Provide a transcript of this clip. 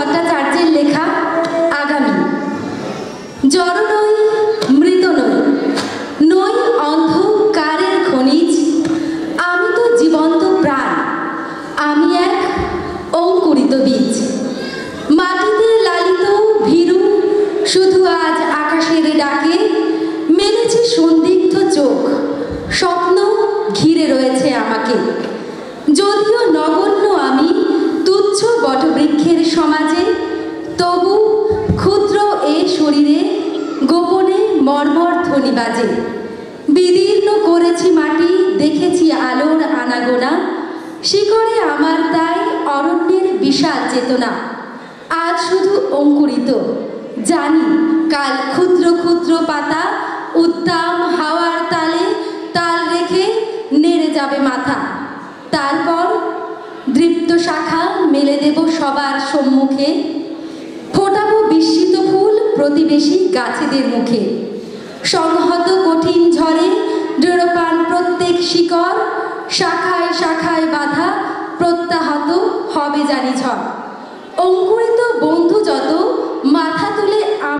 ভট্টাচার্যের লেখা আগামী। জড় নই, মৃত নই, নই অন্ধকারের খনিজ, আমি তো জীবন্ত প্রাণ, আমি এক অঙ্কুরিত বীজ। মাটিতে লালিত ভীরু, শুধু আজ আকাশের ডাকে মেলেছে সন্দিগ্ধ চোখ, স্বপ্ন ঘিরে রয়েছে আমাকে। যদিও নগণ্য আমি, তুচ্ছ বটবৃক্ষের সমাজে, তবু ক্ষুদ্র এ শরীরে গোপনে মর্মর ধ্বনি বাজে। বিদীর্ণ করেছি মাটি, দেখেছি আলোর আনাগোনা, শিকড়ে আমার তাই অরণ্যের বিশাল চেতনা। আজ শুধু অঙ্কুরিত, জানি কাল ক্ষুদ্র ক্ষুদ্র পাতা উদ্দাম হাওয়ার তালে তাল রেখে নেড়ে যাবে মাথা। তারপর দৃপ্ত শাখা মেলে দেব সবার সম্মুখে, ফোটাবো বিস্মিত ফুল প্রতিবেশী গাছেদের মুখে। সংহত কঠিন ঝড়ে দৃঢ়প্রাণ প্রত্যেক শিকড়, শাখায় শাখায় বাঁধা প্রত্যাহত হবে জানি ঝড়। অঙ্কুরিত বন্ধু যত